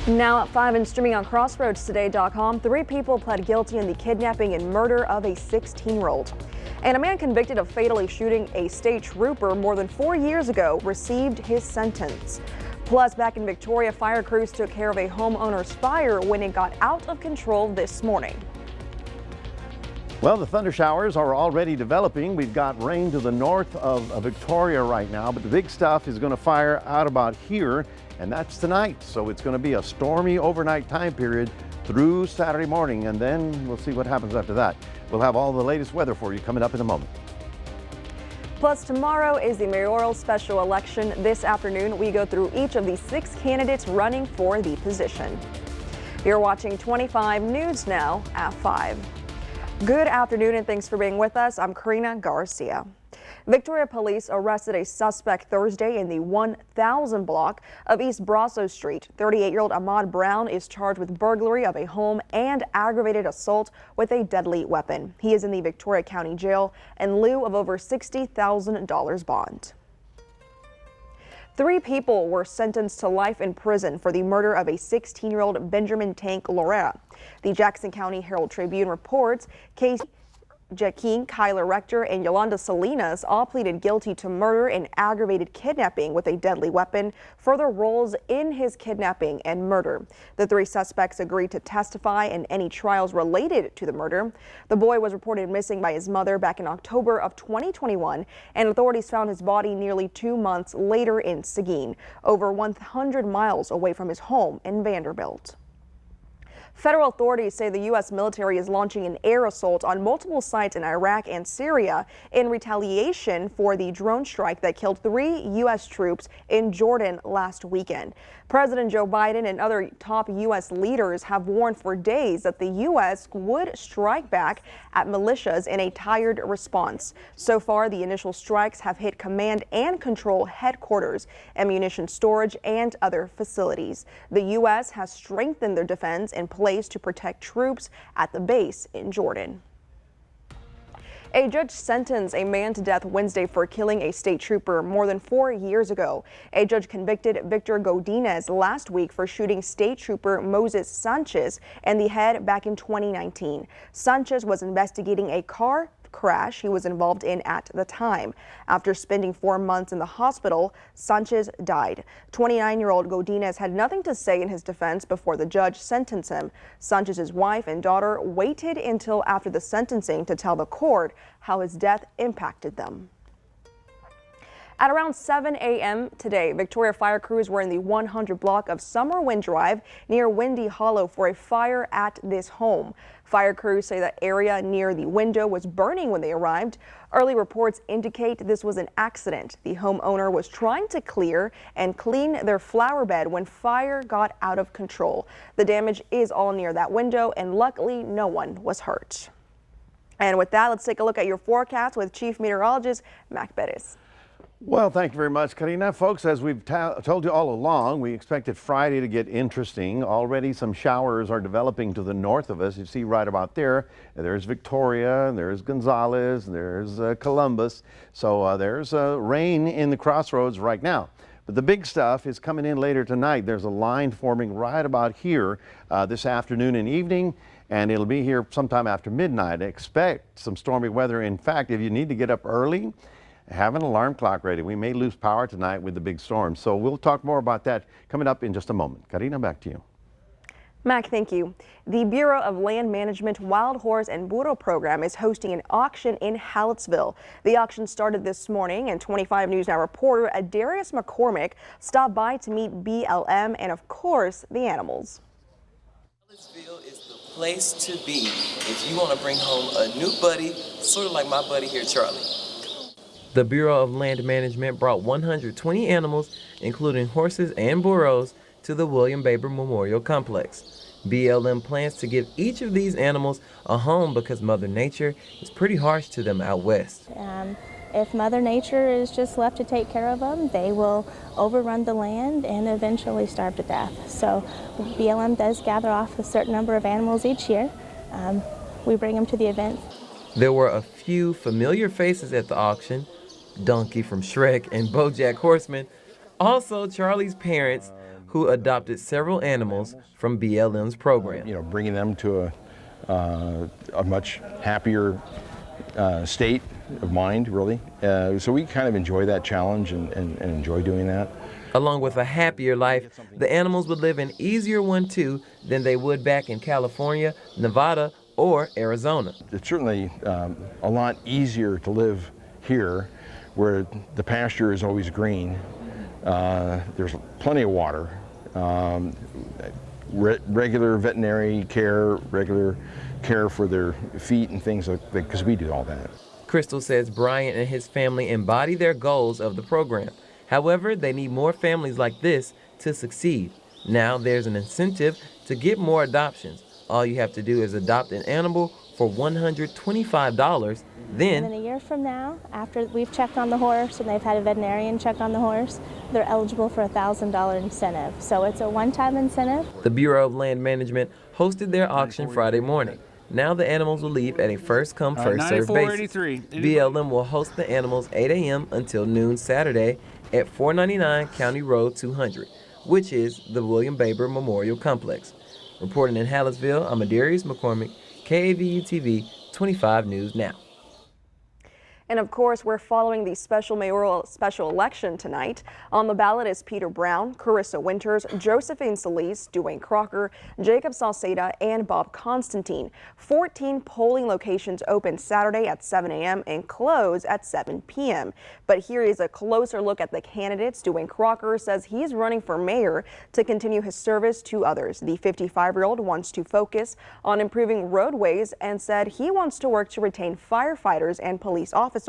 Now at 5 and streaming on CrossroadsToday.com, 3 people pled guilty in the kidnapping and murder of a 16-year-old. And a man convicted of fatally shooting a state trooper more than 4 years ago received his sentence. Plus, back in Victoria, fire crews took care of a homeowner's fire when it got out of control this morning. Well, the thunder showers are already developing. We've got rain to the north of Victoria right now, but the big stuff is going to fire out about here, and that's tonight. So it's going to be a stormy overnight time period through Saturday morning, and then we'll see what happens after that. We'll have all the latest weather for you coming up in a moment. Plus, tomorrow is the mayoral special election. This afternoon, we go through each of the 6 candidates running for the position. You're watching 25 News now at 5. Good afternoon and thanks for being with us. I'm Karina Garcia. Victoria police arrested a suspect Thursday in the 1000 block of East Brasso Street. 38-year-old Ahmad Brown is charged with burglary of a home and aggravated assault with a deadly weapon. He is in the Victoria County Jail in lieu of over $60,000 bond. 3 people were sentenced to life in prison for the murder of a 16-year-old Benjamin Tank Loera. The Jackson County Herald Tribune reports Casey Jaquin, Kyler Rector, and Yolanda Salinas all pleaded guilty to murder and aggravated kidnapping with a deadly weapon for their roles in his kidnapping and murder. The 3 suspects agreed to testify in any trials related to the murder. The boy was reported missing by his mother back in October of 2021, and authorities found his body nearly 2 months later in Seguin, over 100 miles away from his home in Vanderbilt. Federal authorities say the U.S. military is launching an air assault on multiple sites in Iraq and Syria in retaliation for the drone strike that killed 3 U.S. troops in Jordan last weekend. President Joe Biden and other top U.S. leaders have warned for days that the U.S. would strike back at militias in a tired response. So far, the initial strikes have hit command and control headquarters, ammunition storage, and other facilities. The U.S. has strengthened their defense in place to protect troops at the base in Jordan. A judge sentenced a man to death Wednesday for killing a state trooper more than 4 years ago. A judge convicted Victor Godinez last week for shooting state trooper Moses Sanchez in the head back in 2019. Sanchez was investigating a car crash he was involved in at the time. After spending 4 months in the hospital, Sanchez died. 29-year-old Godinez had nothing to say in his defense before the judge sentenced him. Sanchez's wife and daughter waited until after the sentencing to tell the court how his death impacted them. At around 7 a.m. today, Victoria fire crews were in the 100 block of Summerwind Drive near Windy Hollow for a fire at this home. Fire crews say the area near the window was burning when they arrived. Early reports indicate this was an accident. The homeowner was trying to clear and clean their flower bed when fire got out of control. The damage is all near that window, and luckily no one was hurt. And with that, let's take a look at your forecast with Chief Meteorologist Mac Perez. Well, thank you very much, Karina. Folks, as we've told you all along, we expected Friday to get interesting. Already some showers are developing to the north of us. You see right about there, there's Victoria, there's Gonzales, there's Columbus. So there's rain in the crossroads right now. But the big stuff is coming in later tonight. There's a line forming right about here this afternoon and evening, and it'll be here sometime after midnight. Expect some stormy weather. In fact, if you need to get up early, have an alarm clock ready. We may lose power tonight with the big storm. So we'll talk more about that coming up in just a moment. Karina, back to you. Mac, thank you. The Bureau of Land Management Wild Horse and Burro program is hosting an auction in Hallettsville. The auction started this morning, and 25 News Now reporter Adarius McCormick stopped by to meet BLM and, of course, the animals. Hallettsville is the place to be if you want to bring home a new buddy, sort of like my buddy here, Charlie. The Bureau of Land Management brought 120 animals, including horses and burros, to the William Baber Memorial Complex. BLM plans to give each of these animals a home because Mother Nature is pretty harsh to them out west. If Mother Nature is just left to take care of them, they will overrun the land and eventually starve to death. So BLM does gather off a certain number of animals each year. We bring them to the event. There were a few familiar faces at the auction. Donkey from Shrek and BoJack Horseman. Also Charlie's parents, who adopted several animals from BLM's program. You know, bringing them to a much happier state of mind, really. So we kind of enjoy that challenge and enjoy doing that. Along with a happier life, the animals would live an easier one too than they would back in California, Nevada, or Arizona. It's certainly a lot easier to live here where the pasture is always green. There's plenty of water, regular veterinary care, regular care for their feet and things like that, because we do all that. Crystal says Bryant and his family embody their goals of the program. However, they need more families like this to succeed. Now there's an incentive to get more adoptions. All you have to do is adopt an animal for $125. And then a year from now, after we've checked on the horse and they've had a veterinarian check on the horse, they're eligible for a $1,000 incentive. So it's a one-time incentive. The Bureau of Land Management hosted their auction Friday morning. Now the animals will leave at a first-come, first-served basis. BLM will host the animals 8 a.m. until noon Saturday at 499 County Road 200, which is the William Baber Memorial Complex. Reporting in Hallettsville, I'm Adarius McCormick, KAVU-TV 25 News Now. And of course, we're following the mayoral special election tonight. On the ballot is Peter Brown, Carissa Winters, Josephine Solis, Dwayne Crocker, Jacob Salceda, and Bob Constantine. 14 polling locations open Saturday at 7 a.m. and close at 7 p.m. But here is a closer look at the candidates. Dwayne Crocker says he's running for mayor to continue his service to others. The 55-year-old wants to focus on improving roadways and said he wants to work to retain firefighters and police officers.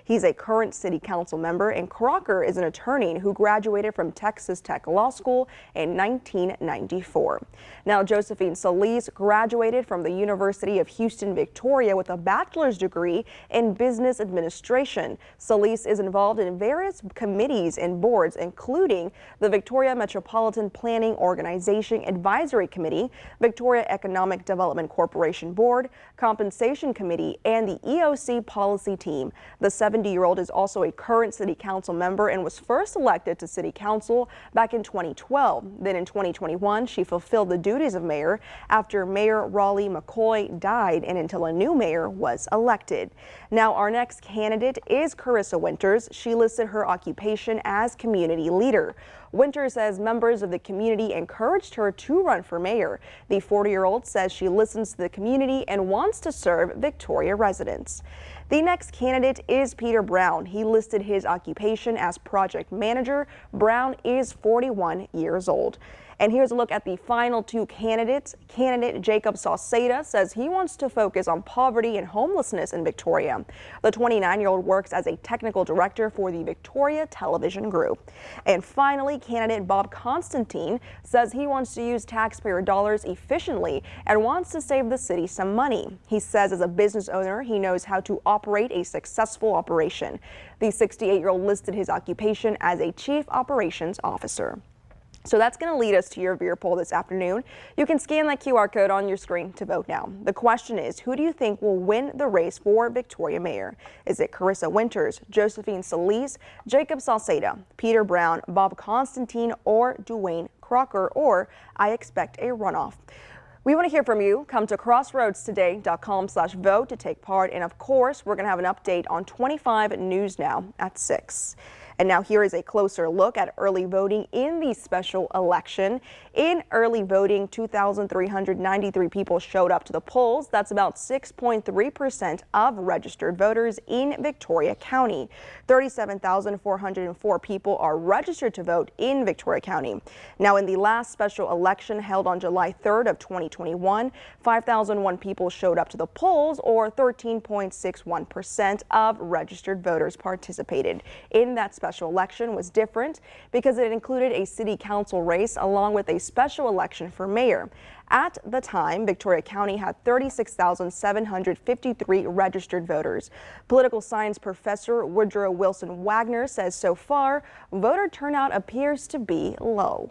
He's a current city council member, and Crocker is an attorney who graduated from Texas Tech Law School in 1994. Now, Josephine Solis graduated from the University of Houston, Victoria with a bachelor's degree in business administration. Solis is involved in various committees and boards, including the Victoria Metropolitan Planning Organization Advisory Committee, Victoria Economic Development Corporation Board, Compensation Committee, and the EOC Policy Team. The 70-year-old is also a current city council member and was first elected to city council back in 2012. Then in 2021, she fulfilled the duties of mayor after Mayor Raleigh McCoy died and until a new mayor was elected. Now, our next candidate is Carissa Winters. She listed her occupation as community leader. Winters says members of the community encouraged her to run for mayor. The 40-year-old says she listens to the community and wants to serve Victoria residents. The next candidate is Peter Brown. He listed his occupation as project manager. Brown is 41 years old. And here's a look at the final two candidates. Candidate Jacob Salceda says he wants to focus on poverty and homelessness in Victoria. The 29-year-old works as a technical director for the Victoria Television Group. And finally, candidate Bob Constantine says he wants to use taxpayer dollars efficiently and wants to save the city some money. He says as a business owner, he knows how to operate a successful operation. The 68-year-old listed his occupation as a chief operations officer. So that's going to lead us to your viewer poll this afternoon. You can scan that QR code on your screen to vote now. The question is, who do you think will win the race for Victoria Mayor? Is it Carissa Winters, Josephine Solis, Jacob Salceda, Peter Brown, Bob Constantine, or Dwayne Crocker? Or I expect a runoff. We want to hear from you. Come to crossroadstoday.com/vote to take part. And of course, we're going to have an update on 25 News Now at 6. And now here is a closer look at early voting in the special election. In early voting, 2,393 people showed up to the polls. That's about 6.3% of registered voters in Victoria County. 37,404 people are registered to vote in Victoria County. Now, in the last special election held on July 3rd of 2021, 5,001 people showed up to the polls, or 13.61% of registered voters participated. In that special election was different because it included a city council race along with a special election for mayor. At the time, Victoria County had 36,753 registered voters. Political science professor Woodrow Wilson Wagner says so far, voter turnout appears to be low.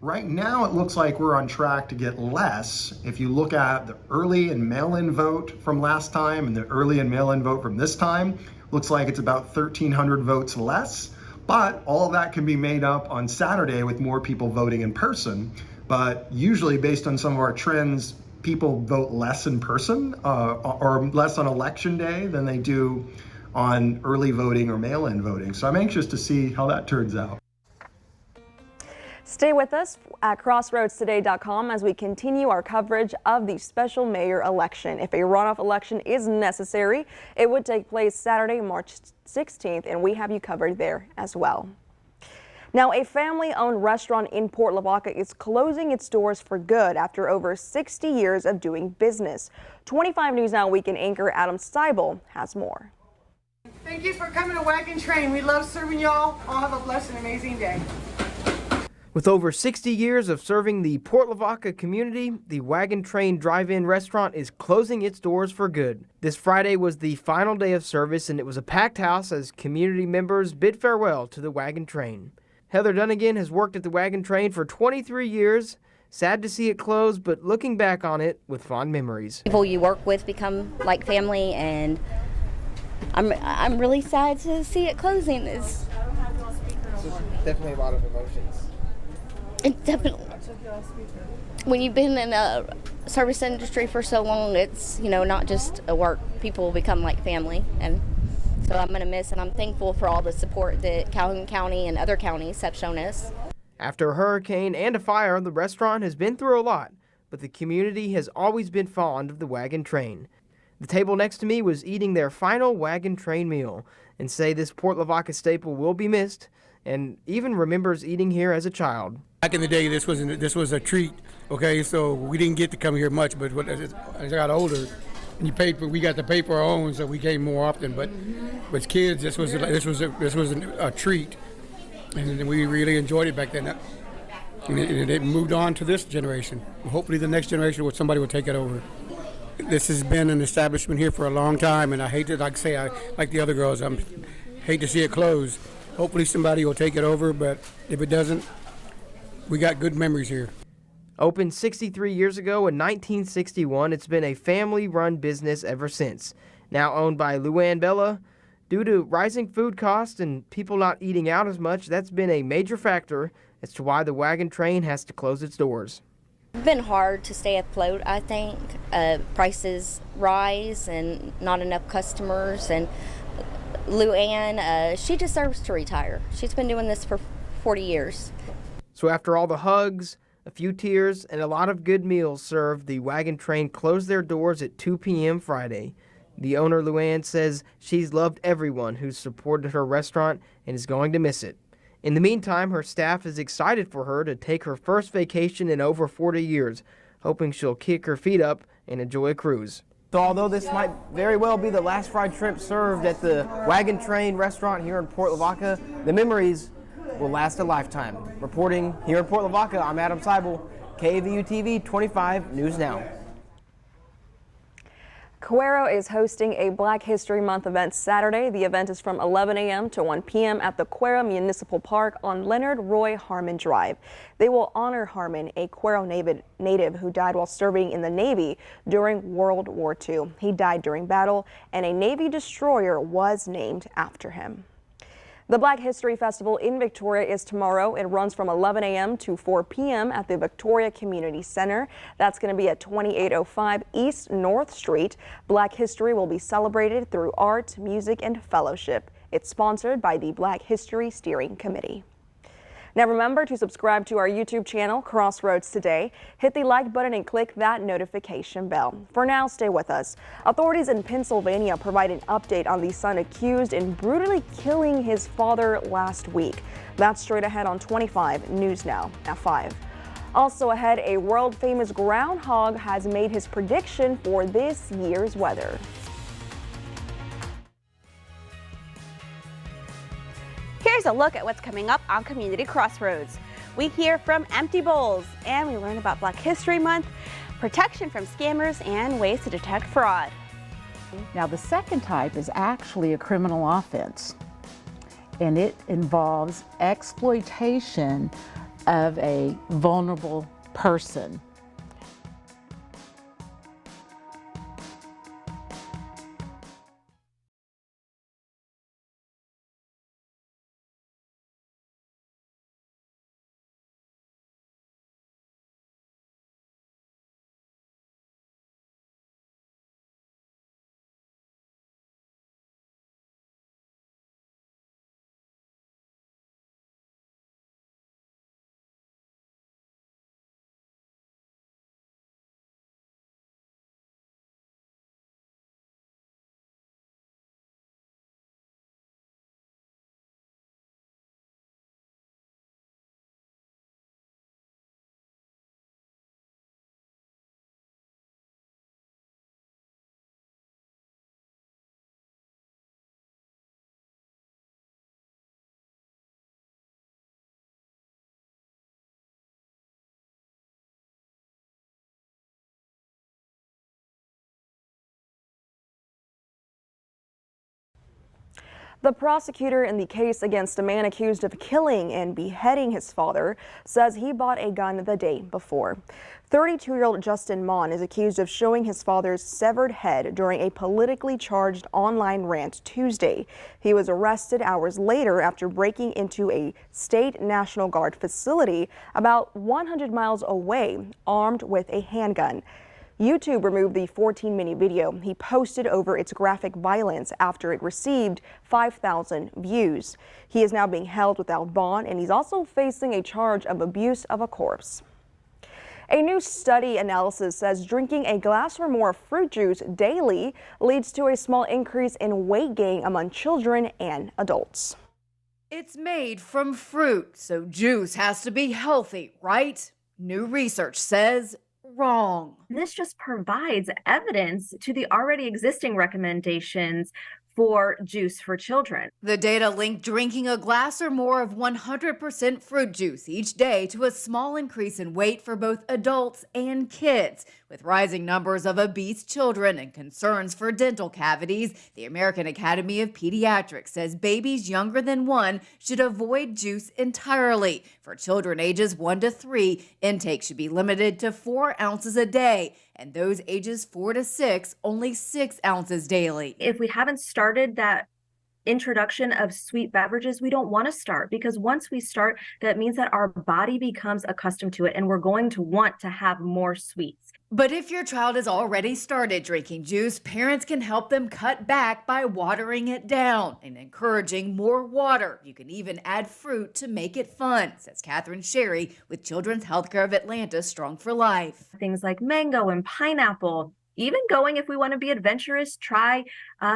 Right now, it looks like we're on track to get less. If you look at the early and mail-in vote from last time and the early and mail-in vote from this time, looks like it's about 1,300 votes less. But all of that can be made up on Saturday with more people voting in person. But usually, based on some of our trends, people vote less in person or less on election day than they do on early voting or mail-in voting. So I'm anxious to see how that turns out. Stay with us at crossroadstoday.com as we continue our coverage of the special mayor election. If a runoff election is necessary, it would take place Saturday, March 16th, and we have you covered there as well. Now, a family-owned restaurant in Port Lavaca is closing its doors for good after over 60 years of doing business. 25 News Now Weekend anchor Adam Steibel has more. Thank you for coming to Wagon Train. We love serving y'all. All have a blessed and amazing day. With over 60 years of serving the Port Lavaca community, the Wagon Train Drive-In restaurant is closing its doors for good. This Friday was the final day of service, and it was a packed house as community members bid farewell to the Wagon Train. Heather Dunnigan has worked at the Wagon Train for 23 years. Sad to see it close, but looking back on it with fond memories. People you work with become like family, and I'm really sad to see it closing. It's definitely a lot of emotions. It definitely. When you've been in a service industry for so long, it's, not just a work. People become like family, and so I'm going to miss, and I'm thankful for all the support that Calhoun County and other counties have shown us. After a hurricane and a fire, the restaurant has been through a lot, but the community has always been fond of the Wagon Train. The table next to me was eating their final Wagon Train meal, and say this Port Lavaca staple will be missed, and even remembers eating here as a child. Back in the day, this was a treat. Okay, so we didn't get to come here much, but as I got older, and we got to pay for our own, so we came more often. But with kids, this was a treat, and we really enjoyed it back then. And it moved on to this generation. Hopefully, the next generation, somebody will take it over. This has been an establishment here for a long time, and I hate to like the other girls, I hate to see it close. Hopefully, somebody will take it over, but if it doesn't, we got good memories here. Opened 63 years ago in 1961, it's been a family-run business ever since. Now owned by Luann Bella, due to rising food costs and people not eating out as much, that's been a major factor as to why the Wagon Train has to close its doors. It's been hard to stay afloat, I think. Prices rise and not enough customers. And Luann, she deserves to retire. She's been doing this for 40 years. So after all the hugs, a few tears, and a lot of good meals served, the Wagon Train closed their doors at 2 p.m. Friday. The owner, Luann, says she's loved everyone who's supported her restaurant and is going to miss it. In the meantime, her staff is excited for her to take her first vacation in over 40 years, hoping she'll kick her feet up and enjoy a cruise. So although this might very well be the last fried shrimp served at the Wagon Train restaurant here in Port Lavaca, the memories will last a lifetime. Reporting here in Port Lavaca, I'm Adam Seibel, KVUE-TV 25 News Now. Cuero is hosting a Black History Month event Saturday. The event is from 11 a.m. to 1 p.m. at the Cuero Municipal Park on Leonard Roy Harmon Drive. They will honor Harmon, a Cuero native who died while serving in the Navy during World War II. He died during battle, and a Navy destroyer was named after him. The Black History Festival in Victoria is tomorrow. It runs from 11 a.m. to 4 p.m. at the Victoria Community Center. That's going to be at 2805 East North Street. Black history will be celebrated through art, music, and fellowship. It's sponsored by the Black History Steering Committee. Now remember to subscribe to our YouTube channel, Crossroads Today. Hit the like button and click that notification bell. For now, stay with us. Authorities in Pennsylvania provide an update on the son accused in brutally killing his father last week. That's straight ahead on 25 News Now at 5. Also ahead, a world-famous groundhog has made his prediction for this year's weather. Here's a look at what's coming up on Community Crossroads. We hear from empty bowls, and we learn about Black History Month, protection from scammers, and ways to detect fraud. Now, the second type is actually a criminal offense, and it involves exploitation of a vulnerable person. The prosecutor in the case against a man accused of killing and beheading his father says he bought a gun the day before. 32-year-old Justin Mon is accused of showing his father's severed head during a politically charged online rant Tuesday. He was arrested hours later after breaking into a state National Guard facility about 100 miles away, armed with a handgun. YouTube removed the 14-minute video he posted over its graphic violence after it received 5,000 views. He is now being held without bond, and he's also facing a charge of abuse of a corpse. A new study analysis says drinking a glass or more of fruit juice daily leads to a small increase in weight gain among children and adults. It's made from fruit, so juice has to be healthy, right? New research says wrong. This just provides evidence to the already existing recommendations for juice for children. The data linked drinking a glass or more of 100% fruit juice each day to a small increase in weight for both adults and kids. With rising numbers of obese children and concerns for dental cavities, the American Academy of Pediatrics says babies younger than 1 should avoid juice entirely. For children ages 1 to 3, intake should be limited to 4 ounces a day, and those ages 4 to 6, only 6 ounces daily. If we haven't started that introduction of sweet beverages, we don't want to start, because once we start, that means that our body becomes accustomed to it and we're going to want to have more sweets. But if your child has already started drinking juice, parents can help them cut back by watering it down and encouraging more water. You can even add fruit to make it fun, says Catherine Sherry with Children's Healthcare of Atlanta Strong for Life. Things like mango and pineapple. Even going, if we want to be adventurous, try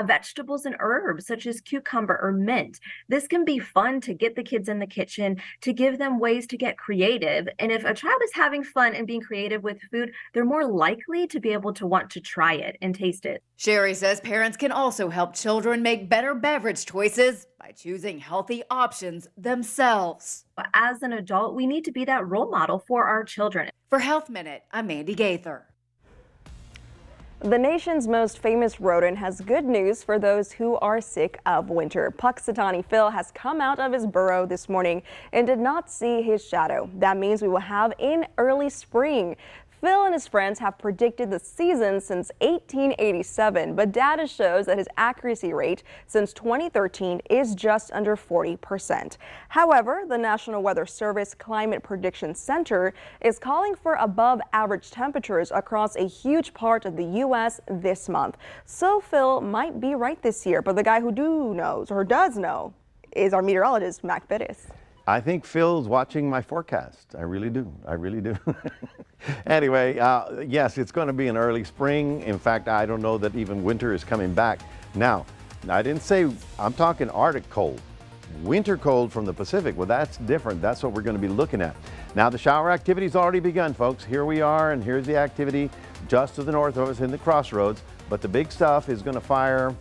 vegetables and herbs such as cucumber or mint. This can be fun to get the kids in the kitchen, to give them ways to get creative. And if a child is having fun and being creative with food, they're more likely to be able to want to try it and taste it. Sherry says parents can also help children make better beverage choices by choosing healthy options themselves. As an adult, we need to be that role model for our children. For Health Minute, I'm Mandy Gaither. The nation's most famous rodent has good news for those who are sick of winter. Puxatawny Phil has come out of his burrow this morning and did not see his shadow. That means we will have an early spring. Phil and his friends have predicted the season since 1887, but data shows that his accuracy rate since 2013 is just under 40%. However, the National Weather Service Climate Prediction Center is calling for above average temperatures across a huge part of the U.S. this month. So Phil might be right this year, but the guy who does know is our meteorologist, Mac Bettis. I think Phil's watching my forecast. I really do. I really do. Anyway, yes, it's going to be an early spring. In fact, I don't know that even winter is coming back. Now, I didn't say, I'm talking Arctic cold. Winter cold from the Pacific, well, that's different. That's what we're going to be looking at. Now, the shower activity's already begun, folks. Here we are, and here's the activity just to the north of us in the crossroads. But the big stuff is going to fire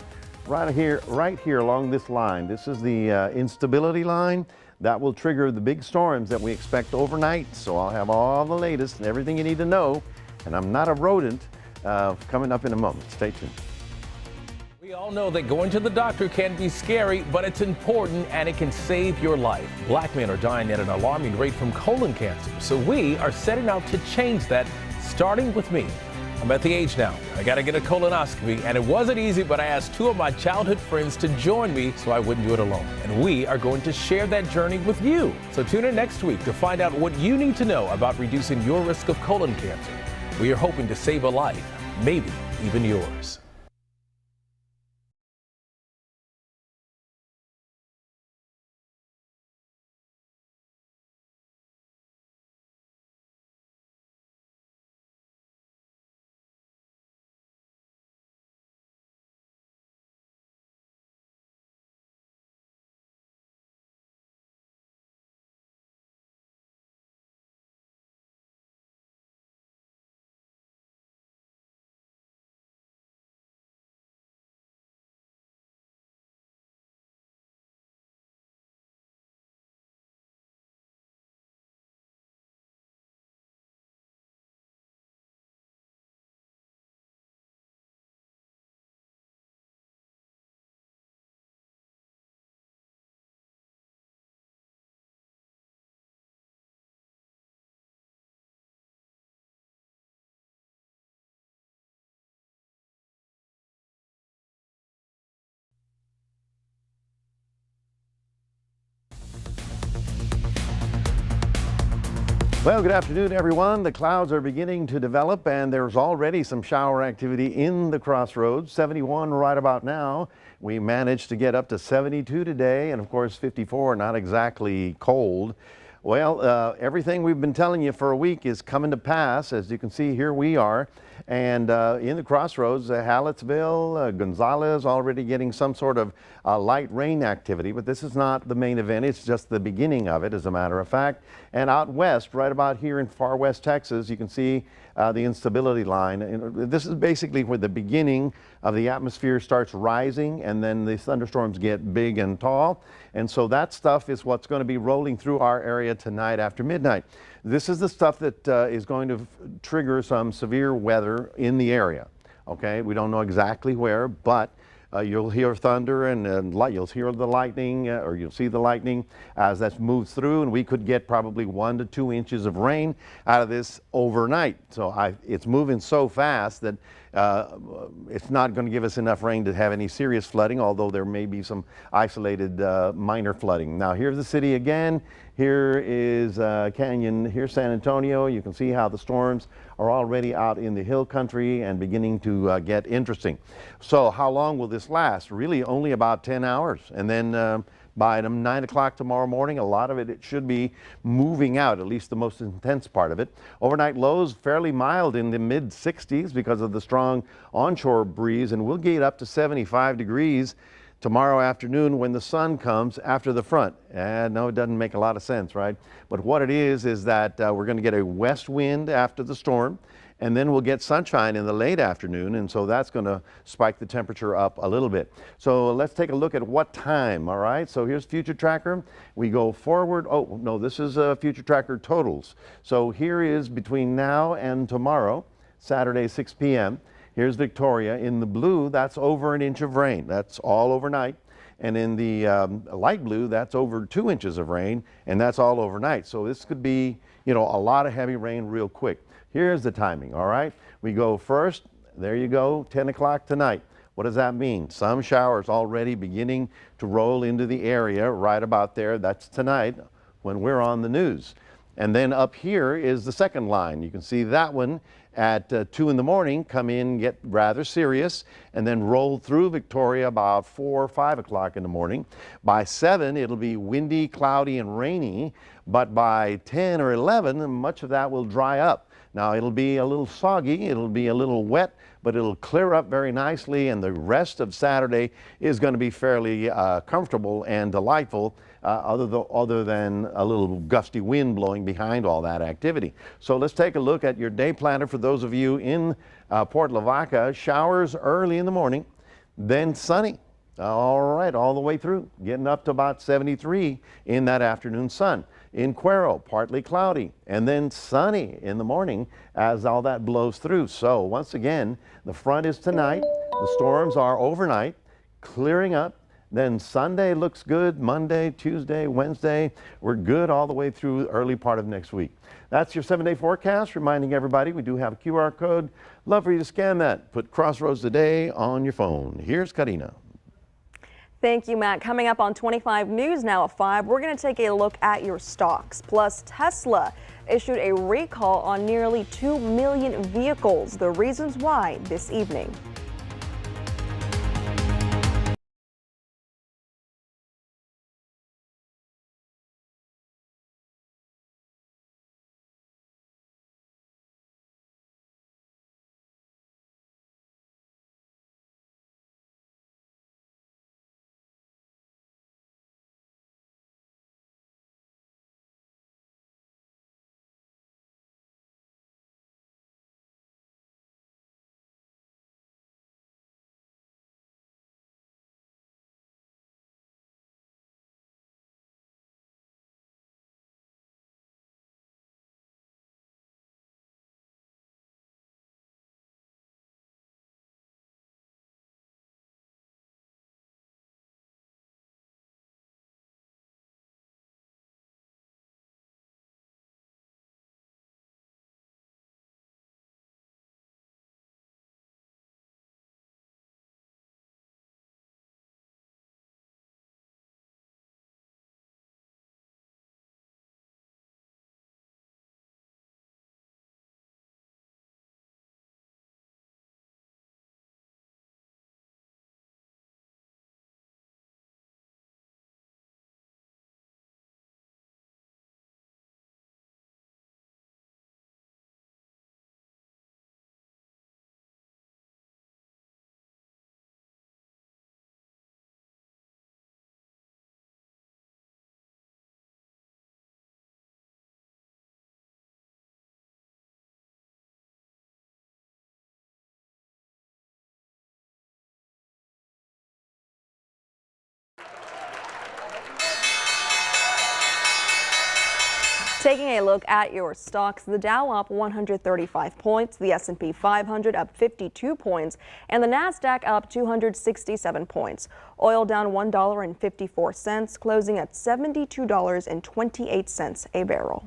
right here along this line. This is the instability line. That will trigger the big storms that we expect overnight. So I'll have all the latest and everything you need to know. And I'm not a rodent coming up in a moment. Stay tuned. We all know that going to the doctor can be scary, but it's important and it can save your life. Black men are dying at an alarming rate from colon cancer. So we are setting out to change that, starting with me. I'm at the age now. I got to get a colonoscopy, and it wasn't easy, but I asked 2 of my childhood friends to join me so I wouldn't do it alone. And we are going to share that journey with you. So tune in next week to find out what you need to know about reducing your risk of colon cancer. We are hoping to save a life, maybe even yours. Well, good afternoon, everyone. The clouds are beginning to develop, and there's already some shower activity in the Crossroads. 71 right about now. We managed to get up to 72 today, and of course 54, not exactly cold. Well, everything we've been telling you for a week is coming to pass. As you can see, here we are. And in the Crossroads, Hallettsville, Gonzales already getting some sort of light rain activity, but this is not the main event. It's just the beginning of it, as a matter of fact. And out west, right about here in far west Texas, you can see the instability line. And this is basically where the beginning of the atmosphere starts rising, and then the thunderstorms get big and tall. And so that stuff is what's going to be rolling through our area tonight after midnight. This is the stuff that is going to trigger some severe weather in the area. Okay, we don't know exactly where, but you'll hear thunder and you'll hear the lightning, or you'll see the lightning as that moves through, and we could get probably 1 to 2 inches of rain out of this overnight. So it's moving so fast that it's not going to give us enough rain to have any serious flooding, although there may be some isolated minor flooding. Now here's the city again. Here is Canyon, here's San Antonio. You can see how the storms are already out in the hill country and beginning to get interesting. So how long will this last? Really only about 10 hours. And then by 9 o'clock tomorrow morning, a lot of it should be moving out, at least the most intense part of it. Overnight lows fairly mild in the mid 60s because of the strong onshore breeze, and we'll get up to 75 degrees tomorrow afternoon when the sun comes after the front. And no, it doesn't make a lot of sense, right? But what it is that we're going to get a west wind after the storm, and then we'll get sunshine in the late afternoon, and so that's going to spike the temperature up a little bit. So let's take a look at what time, all right? So here's Future Tracker. We go forward. Oh, no, this is Future Tracker totals. So here is between now and tomorrow, Saturday, 6 p.m. Here's Victoria. In the blue, that's over an inch of rain. That's all overnight. And in the light blue, that's over 2 inches of rain, and that's all overnight. So this could be, you know, a lot of heavy rain real quick. Here's the timing, all right? We go first, there you go, 10 o'clock tonight. What does that mean? Some showers already beginning to roll into the area right about there. That's tonight when we're on the news. And then up here is the second line. You can see that one at 2 in the morning come in, get rather serious, and then roll through Victoria about 4 or 5 o'clock in the morning. By 7, it'll be windy, cloudy, and rainy, but by 10 or 11, much of that will dry up. Now, it'll be a little soggy, it'll be a little wet, but it'll clear up very nicely, and the rest of Saturday is going to be fairly comfortable and delightful, other than a little gusty wind blowing behind all that activity. So let's take a look at your day planner for those of you in Port Lavaca. Showers early in the morning, then sunny. All right, all the way through, getting up to about 73 in that afternoon sun. In Cuero, partly cloudy, and then sunny in the morning as all that blows through. So once again, the front is tonight. The storms are overnight, clearing up. Then Sunday looks good. Monday, Tuesday, Wednesday, we're good all the way through the early part of next week. That's your 7-day forecast, reminding everybody we do have a QR code. Love for you to scan that. Put Crossroads Today on your phone. Here's Karina. Thank you, Matt. Coming up on 25 News now at 5, we're going to take a look at your stocks. Plus, Tesla issued a recall on nearly 2 million vehicles. The reasons why this evening. Taking a look at your stocks, the Dow up 135 points, the S&P 500 up 52 points, and the Nasdaq up 267 points. Oil down $1.54, closing at $72.28 a barrel.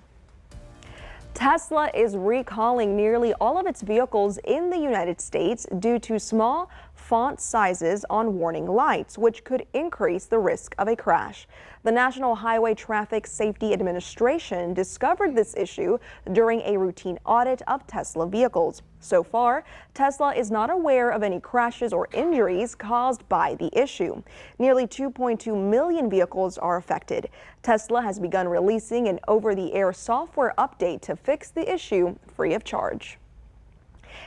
Tesla is recalling nearly all of its vehicles in the United States due to small font sizes on warning lights, which could increase the risk of a crash. The National Highway Traffic Safety Administration discovered this issue during a routine audit of Tesla vehicles. So far, Tesla is not aware of any crashes or injuries caused by the issue. Nearly 2.2 million vehicles are affected. Tesla has begun releasing an over-the-air software update to fix the issue free of charge.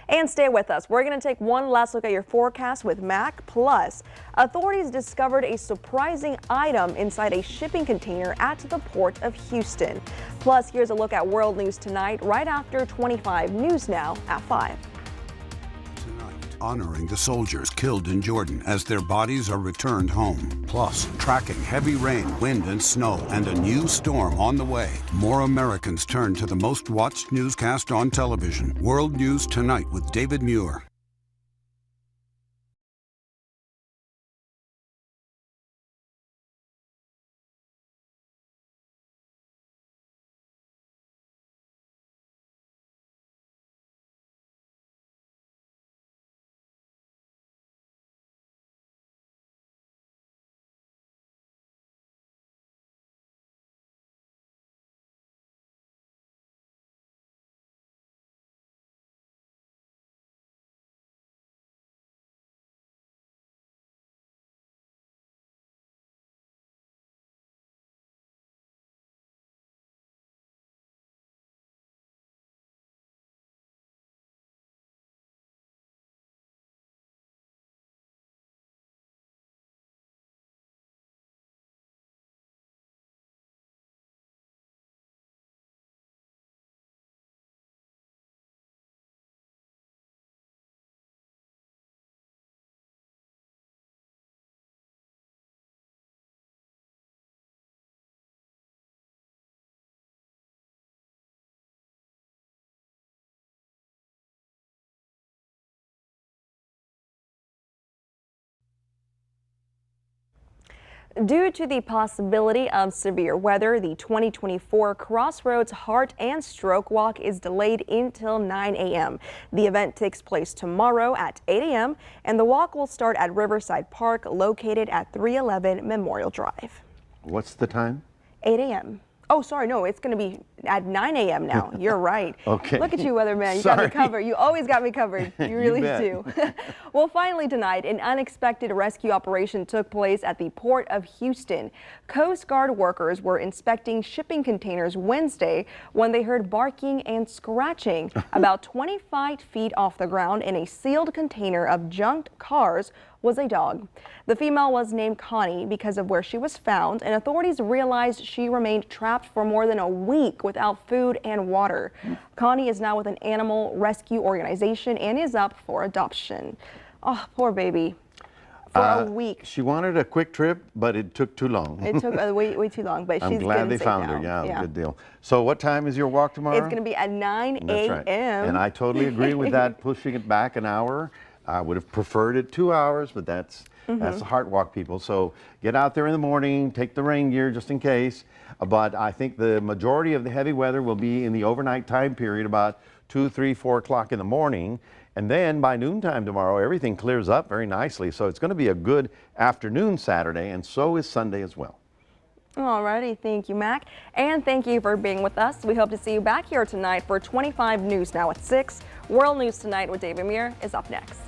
And stay with us. We're going to take one last look at your forecast with Mac. Plus, authorities discovered a surprising item inside a shipping container at the Port of Houston. Plus, here's a look at world news tonight right after 25 News Now at 5. Honoring the soldiers killed in Jordan as their bodies are returned home. Plus, tracking heavy rain, wind, and snow, and a new storm on the way. More Americans turn to the most watched newscast on television. World News Tonight with David Muir. Due to the possibility of severe weather, the 2024 Crossroads Heart and Stroke Walk is delayed until 9 a.m. The event takes place tomorrow at 8 a.m. and the walk will start at Riverside Park, located at 311 Memorial Drive. What's the time? 8 a.m. Oh, sorry, no, it's going to be at 9 a.m. now. You're right. Okay. Look at you, weatherman. You Sorry. got me covered. You always got me covered. You really bet. do. Well, finally tonight, an unexpected rescue operation took place at the Port of Houston. Coast Guard workers were inspecting shipping containers Wednesday when they heard barking and scratching about 25 feet off the ground in a sealed container of junked cars was a dog. The female was named Connie because of where she was found, and authorities realized she remained trapped for more than a week without food and water. Connie is now with an animal rescue organization and is up for adoption. Oh, poor baby. For a week. She wanted a quick trip, but it took too long. It took way too long, but I'm she's glad getting they safe found now. her. Yeah, good deal. So what time is your walk tomorrow? It's going to be at 9 That's a.m. right. And I totally agree with that, pushing it back an hour. I would have preferred it 2 hours, but that's the Heart Walk, people. So get out there in the morning, take the rain gear just in case. But I think the majority of the heavy weather will be in the overnight time period, about 2, 3, 4 o'clock in the morning. And then by noontime tomorrow, everything clears up very nicely. So it's going to be a good afternoon Saturday, and so is Sunday as well. Alrighty, thank you, Mac. And thank you for being with us. We hope to see you back here tonight for 25 News Now at 6. World News Tonight with David Muir is up next.